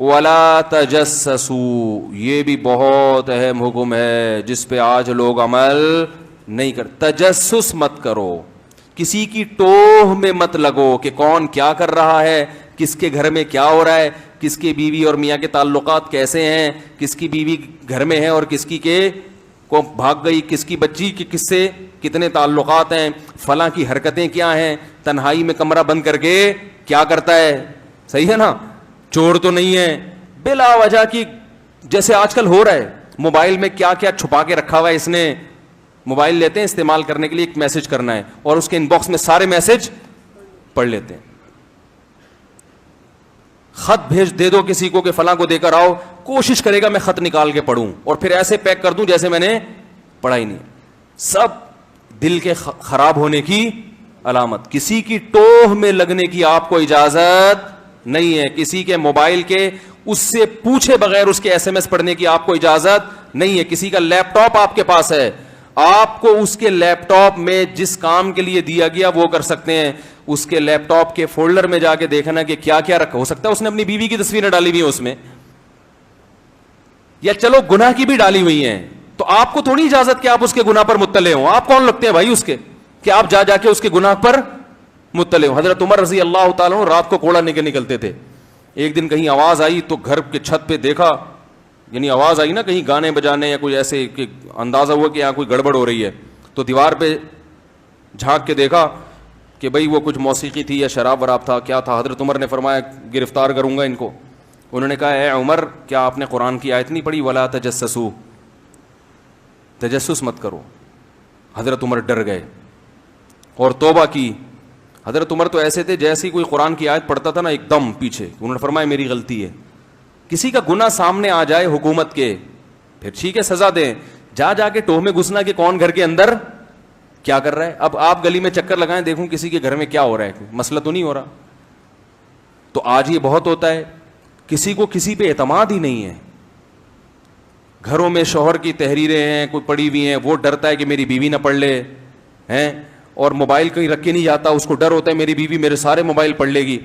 ولا تجسسوا، یہ بھی بہت اہم حکم ہے جس پہ آج لوگ عمل نہیں کرتے. تجسس مت کرو، کسی کی ٹوہ میں مت لگو کہ کون کیا کر رہا ہے، کس کے گھر میں کیا ہو رہا ہے، کس کے بیوی اور میاں کے تعلقات کیسے ہیں، کس کی بیوی گھر میں ہے اور کس کی کے کو بھاگ گئی، کس کی بچی کی کس سے کتنے تعلقات ہیں، فلاں کی حرکتیں کیا ہیں، تنہائی میں کمرہ بند کر کے کیا کرتا ہے. صحیح ہے نا، چور تو نہیں ہے. بلا وجہ کی جیسے آج کل ہو رہا ہے، موبائل میں کیا کیا چھپا کے رکھا ہوا ہے اس نے. موبائل لیتے ہیں استعمال کرنے کے لیے، ایک میسج کرنا ہے اور اس کے ان باکس میں سارے میسج پڑھ لیتے ہیں. خط بھیج دے دو کسی کو کہ فلاں کو دے کر آؤ، کوشش کرے گا میں خط نکال کے پڑھوں اور پھر ایسے پیک کر دوں جیسے میں نے پڑھا ہی نہیں. سب دل کے خراب ہونے کی علامت. کسی کی ٹوہ میں لگنے کی آپ کو اجازت نہیں ہے، کسی کے موبائل کے اس سے پوچھے بغیر اس کے ایس ایم ایس پڑھنے کی آپ کو اجازت نہیں ہے. کسی کا لیپ ٹاپ آپ کے پاس ہے، آپ کو اس کے لیپ ٹاپ میں جس کام کے لیے دیا گیا وہ کر سکتے ہیں. اس کے لیپ ٹاپ کے فولڈر میں جا کے دیکھنا کہ کیا کیا رکھا. ہو سکتا ہے اس نے اپنی بیوی کی تصویریں ڈالی ہوئی ہیں اس میں، یا چلو گناہ کی بھی ڈالی ہوئی ہیں، تو آپ کو تھوڑی اجازت کہ آپ اس کے گناہ پر مطلع ہوں. آپ کون لگتے ہیں بھائی اس کے کہ آپ جا جا کے اس کے گناہ پر مطلع ہوں. حضرت عمر رضی اللہ تعالیٰ عنہ رات کو کوڑا لے کے نکلتے تھے. ایک دن کہیں آواز آئی تو گھر کے چھت پہ دیکھا، یعنی آواز آئی نا کہیں گانے بجانے یا کوئی ایسے کہ اندازہ ہوا کہ یہاں کوئی گڑبڑ ہو رہی ہے، تو دیوار پہ جھانک کے دیکھا کہ بھئی وہ کچھ موسیقی تھی یا شراب وراب تھا، کیا تھا. حضرت عمر نے فرمایا گرفتار کروں گا ان کو. انہوں نے کہا اے عمر، کیا آپ نے قرآن کی آیت نہیں پڑھی ولا تجسسوا، تجسس مت کرو. حضرت عمر ڈر گئے اور توبہ کی. حضرت عمر تو ایسے تھے جیسے کوئی قرآن کی آیت پڑھتا تھا نا ایک دم پیچھے. انہوں نے فرمایا میری غلطی ہے. کسی کا گناہ سامنے آ جائے حکومت کے، پھر ٹھیک ہے سزا دیں، جا جا کے ٹوہ میں گھسنا کہ کون گھر کے اندر کیا کر رہا ہے. اب آپ گلی میں چکر لگائیں دیکھوں کسی کے گھر میں کیا ہو رہا ہے، مسئلہ تو نہیں ہو رہا. تو آج یہ بہت ہوتا ہے، کسی کو کسی پہ اعتماد ہی نہیں ہے. گھروں میں شوہر کی تحریریں ہیں کوئی پڑی ہوئی ہیں، وہ ڈرتا ہے کہ میری بیوی نہ پڑھ لے ہیں، اور موبائل کہیں رکھ کے نہیں جاتا، اس کو ڈر ہوتا ہے میری بیوی میرے سارے موبائل پڑھ لے گی،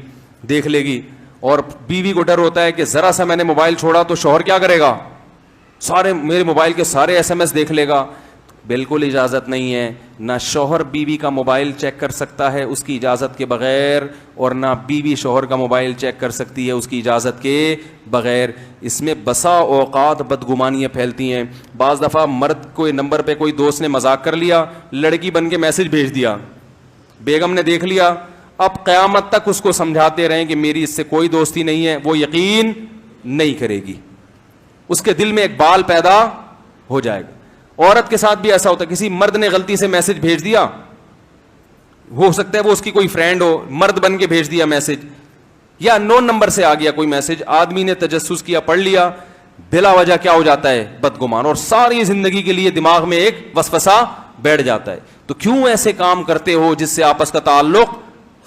دیکھ لے گی. اور بیوی کو ڈر ہوتا ہے کہ ذرا سا میں نے موبائل چھوڑا تو شوہر کیا کرے گا، سارے میرے موبائل کے سارے ایس ایم ایس دیکھ لے گا. بالکل اجازت نہیں ہے. نہ شوہر بیوی کا موبائل چیک کر سکتا ہے اس کی اجازت کے بغیر، اور نہ بیوی شوہر کا موبائل چیک کر سکتی ہے اس کی اجازت کے بغیر. اس میں بسا اوقات بدگمانیاں پھیلتی ہیں. بعض دفعہ مرد کوئی نمبر پہ کوئی دوست نے مذاق کر لیا، لڑکی بن کے میسج بھیج دیا، بیگم نے دیکھ لیا. اب قیامت تک اس کو سمجھاتے رہیں کہ میری اس سے کوئی دوستی نہیں ہے، وہ یقین نہیں کرے گی. اس کے دل میں ایک بال پیدا ہو جائے گا. عورت کے ساتھ بھی ایسا ہوتا ہے، کسی مرد نے غلطی سے میسج بھیج دیا، ہو سکتا ہے وہ اس کی کوئی فرینڈ ہو، مرد بن کے بھیج دیا میسج، یا نون نمبر سے آ گیا کوئی میسج، آدمی نے تجسس کیا، پڑھ لیا، بلا وجہ کیا ہو جاتا ہے بدگمان، اور ساری زندگی کے لیے دماغ میں ایک وسوسہ بیٹھ جاتا ہے. تو کیوں ایسے کام کرتے ہو جس سے آپس کا تعلق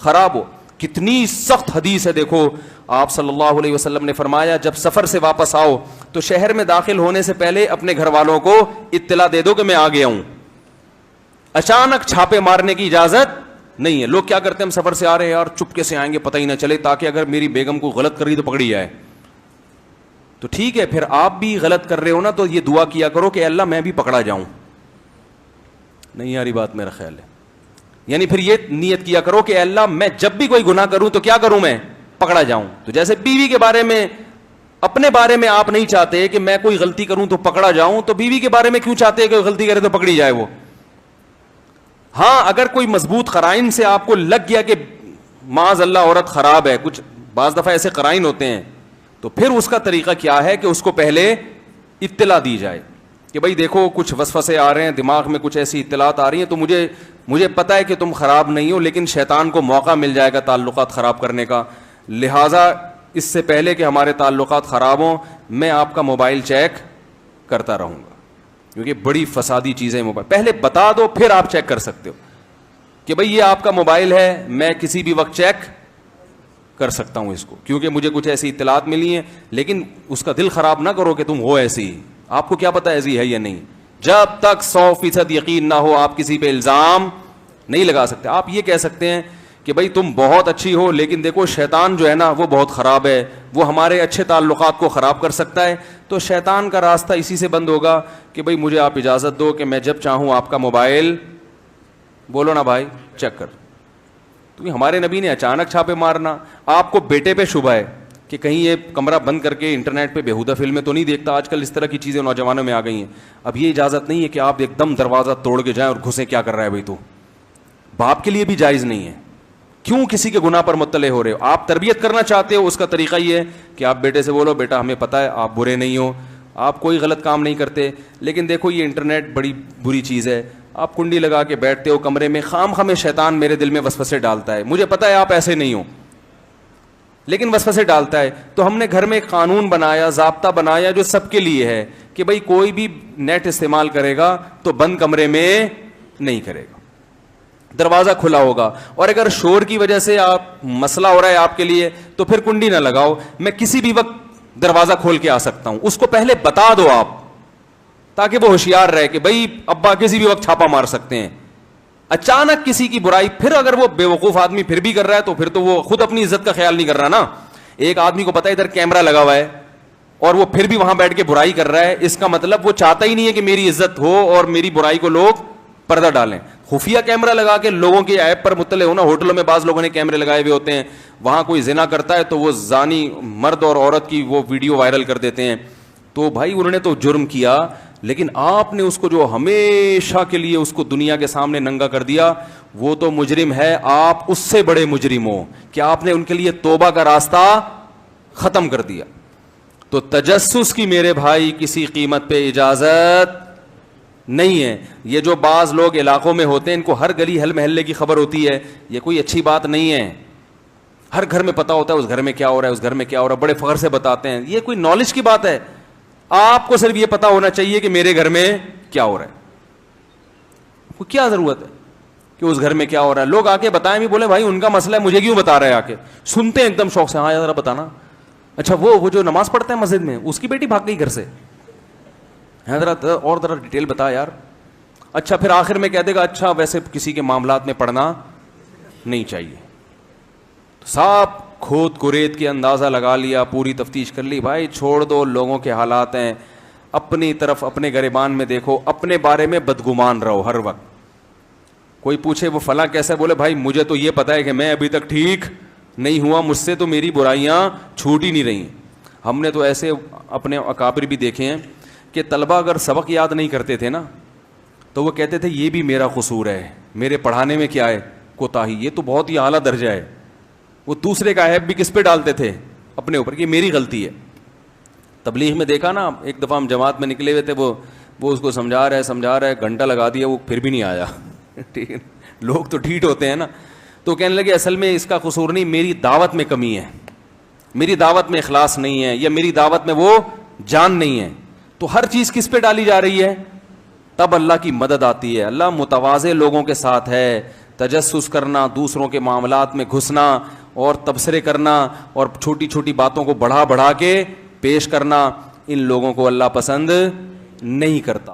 خراب ہو. کتنی سخت حدیث ہے دیکھو، آپ صلی اللہ علیہ وسلم نے فرمایا جب سفر سے واپس آؤ تو شہر میں داخل ہونے سے پہلے اپنے گھر والوں کو اطلاع دے دو کہ میں آ گیا ہوں. اچانک چھاپے مارنے کی اجازت نہیں ہے. لوگ کیا کرتے ہیں، ہم سفر سے آ رہے ہیں یار چپکے سے آئیں گے پتہ ہی نہ چلے، تاکہ اگر میری بیگم کو غلط کر رہی تو پکڑی جائے. تو ٹھیک ہے، پھر آپ بھی غلط کر رہے ہو نا تو یہ دعا کیا کرو کہ اللہ میں بھی پکڑا جاؤں. نہیں یاری بات میرا خیال ہے، یعنی پھر یہ نیت کیا کرو کہ اللہ میں جب بھی کوئی گناہ کروں تو کیا کروں، میں پکڑا جاؤں. تو جیسے بیوی کے بارے میں، اپنے بارے میں آپ نہیں چاہتے کہ میں کوئی غلطی کروں تو پکڑا جاؤں، تو بیوی کے بارے میں کیوں چاہتے ہیں کہ غلطی کرے تو پکڑی جائے وہ. ہاں اگر کوئی مضبوط قرائن سے آپ کو لگ گیا کہ معاذ اللہ عورت خراب ہے، کچھ بعض دفعہ ایسے قرائن ہوتے ہیں، تو پھر اس کا طریقہ کیا ہے کہ اس کو پہلے اطلاع دی جائے کہ بھائی دیکھو کچھ وسوسے آ رہے ہیں دماغ میں، کچھ ایسی اطلاعات آ رہی ہیں، تو مجھے پتہ ہے کہ تم خراب نہیں ہو، لیکن شیطان کو موقع مل جائے گا تعلقات خراب کرنے کا، لہٰذا اس سے پہلے کہ ہمارے تعلقات خراب ہوں میں آپ کا موبائل چیک کرتا رہوں گا، کیونکہ بڑی فسادی چیزیں موبائل. پہلے بتا دو پھر آپ چیک کر سکتے ہو کہ بھئی یہ آپ کا موبائل ہے، میں کسی بھی وقت چیک کر سکتا ہوں اس کو، کیونکہ مجھے کچھ ایسی اطلاعات ملی ہیں. لیکن اس کا دل خراب نہ کرو کہ تم ہو ایسی، آپ کو کیا پتہ ایسی ہے یا نہیں. جب تک 100% یقین نہ ہو آپ کسی پہ الزام نہیں لگا سکتے. آپ یہ کہہ سکتے ہیں کہ بھائی تم بہت اچھی ہو لیکن دیکھو شیطان جو ہے نا وہ بہت خراب ہے, وہ ہمارے اچھے تعلقات کو خراب کر سکتا ہے. تو شیطان کا راستہ اسی سے بند ہوگا کہ بھائی مجھے آپ اجازت دو کہ میں جب چاہوں آپ کا موبائل, بولو نا بھائی, چیک کر. تو ہمارے نبی نے اچانک چھاپے مارنا. آپ کو بیٹے پہ شبہ ہے کہ کہیں یہ کمرہ بند کر کے انٹرنیٹ پہ بیہودہ فلمیں تو نہیں دیکھتا, آج کل اس طرح کی چیزیں نوجوانوں میں آ گئی ہیں. اب یہ اجازت نہیں ہے کہ آپ ایک دم دروازہ توڑ کے جائیں اور گھسیں, کیا کر رہا ہے بھائی تو, باپ کے لیے بھی جائز نہیں ہے. کیوں کسی کے گناہ پر مطلع ہو رہے ہو؟ آپ تربیت کرنا چاہتے ہو, اس کا طریقہ یہ ہے کہ آپ بیٹے سے بولو بیٹا ہمیں پتہ ہے آپ برے نہیں ہو, آپ کوئی غلط کام نہیں کرتے, لیکن دیکھو یہ انٹرنیٹ بڑی بری چیز ہے. آپ کنڈی لگا کے بیٹھتے ہو کمرے میں, خام خامے شیطان میرے دل میں وسوسے ڈالتا ہے, مجھے پتہ ہے آپ ایسے نہیں ہو لیکن وسوسے ڈالتا ہے. تو ہم نے گھر میں ایک قانون بنایا, ضابطہ بنایا جو سب کے لیے ہے کہ بھائی کوئی بھی نیٹ استعمال کرے گا تو بند کمرے میں نہیں کرے گا, دروازہ کھلا ہوگا. اور اگر شور کی وجہ سے آپ مسئلہ ہو رہا ہے آپ کے لیے تو پھر کنڈی نہ لگاؤ, میں کسی بھی وقت دروازہ کھول کے آ سکتا ہوں. اس کو پہلے بتا دو آپ, تاکہ وہ ہوشیار رہے کہ بھائی ابا کسی بھی وقت چھاپا مار سکتے ہیں. اچانک کسی کی برائی, پھر اگر وہ بے وقوف آدمی پھر بھی کر رہا ہے تو پھر تو وہ خود اپنی عزت کا خیال نہیں کر رہا نا. ایک آدمی کو پتا ہے ادھر کیمرہ لگا ہوا ہے اور وہ پھر بھی وہاں بیٹھ کے برائی کر رہا ہے, اس کا مطلب وہ چاہتا ہی نہیں ہے کہ میری عزت ہو اور میری برائی کو لوگ پردہ ڈالیں. خفیہ کیمرہ لگا کے لوگوں کے عیب پر مطلع ہونا, ہوٹلوں میں بعض لوگوں نے کیمرے لگائے ہوئے ہوتے ہیں, وہاں کوئی زنا کرتا ہے تو وہ زانی مرد اور عورت کی وہ ویڈیو وائرل کر دیتے ہیں. تو بھائی انہوں نے تو جرم کیا, لیکن آپ نے اس کو جو ہمیشہ کے لیے اس کو دنیا کے سامنے ننگا کر دیا, وہ تو مجرم ہے. آپ اس سے بڑے مجرم ہو کہ آپ نے ان کے لیے توبہ کا راستہ ختم کر دیا. تو تجسس کی میرے بھائی کسی قیمت پہ اجازت نہیں ہے. یہ جو بعض لوگ علاقوں میں ہوتے ہیں, ان کو ہر گلی ہر محلے کی خبر ہوتی ہے, یہ کوئی اچھی بات نہیں ہے. ہر گھر میں پتہ ہوتا ہے اس گھر میں کیا ہو رہا ہے, اس گھر میں کیا ہو رہا ہے, بڑے فخر سے بتاتے ہیں. یہ کوئی نالج کی بات ہے؟ آپ کو صرف یہ پتا ہونا چاہیے کہ میرے گھر میں کیا ہو رہا ہے. کو کیا ضرورت ہے کہ اس گھر میں کیا ہو رہا ہے؟ لوگ آ کے بتائیں بھی, بولے بھائی ان کا مسئلہ ہے, مجھے کیوں بتا رہے ہیں؟ آ کے سنتے ہیں ایک دم شوق سے, ہاں ذرا بتانا. اچھا وہ جو نماز پڑھتا ہے مسجد میں, اس کی بیٹی بھاگ گئی گھر سے, ہے ذرا اور ذرا ڈیٹیل بتا یار. اچھا پھر آخر میں کہہ دے گا اچھا ویسے کسی کے معاملات میں پڑھنا نہیں چاہیے. تو صاحب کھود کریت کے اندازہ لگا لیا, پوری تفتیش کر لی. بھائی چھوڑ دو, لوگوں کے حالات ہیں, اپنی طرف اپنے گریبان میں دیکھو, اپنے بارے میں بدگمان رہو ہر وقت. کوئی پوچھے وہ فلاں کیسا ہے, بولے بھائی مجھے تو یہ پتا ہے کہ میں ابھی تک ٹھیک نہیں ہوا, مجھ سے تو میری برائیاں چھوٹ ہی نہیں رہی. ہم نے تو ایسے اپنے اکابر بھی دیکھے ہیں کہ طلبہ اگر سبق یاد نہیں کرتے تھے نا تو وہ کہتے تھے یہ بھی میرا قصور ہے, میرے پڑھانے میں کیا ہے کوتاہی, یہ تو بہت ہی اعلیٰ درجہ ہے. وہ دوسرے کا عیب بھی کس پہ ڈالتے تھے؟ اپنے اوپر, کہ میری غلطی ہے. تبلیغ میں دیکھا نا, ایک دفعہ ہم جماعت میں نکلے ہوئے تھے, وہ اس کو سمجھا رہا ہے, گھنٹہ لگا دیا, وہ پھر بھی نہیں آیا. ٹھیک ہے, لوگ تو ڈھیٹ ہوتے ہیں نا. تو کہنے لگے اصل میں اس کا قصور نہیں, میری دعوت میں کمی ہے, میری دعوت میں اخلاص نہیں ہے, یا میری دعوت میں وہ جان نہیں ہے. تو ہر چیز کس پہ ڈالی جا رہی ہے؟ تب اللہ کی مدد آتی ہے. اللہ متواضع لوگوں کے ساتھ ہے. تجسس کرنا, دوسروں کے معاملات میں گھسنا اور تبصرے کرنا اور چھوٹی چھوٹی باتوں کو بڑھا کے پیش کرنا, ان لوگوں کو اللہ پسند نہیں کرتا.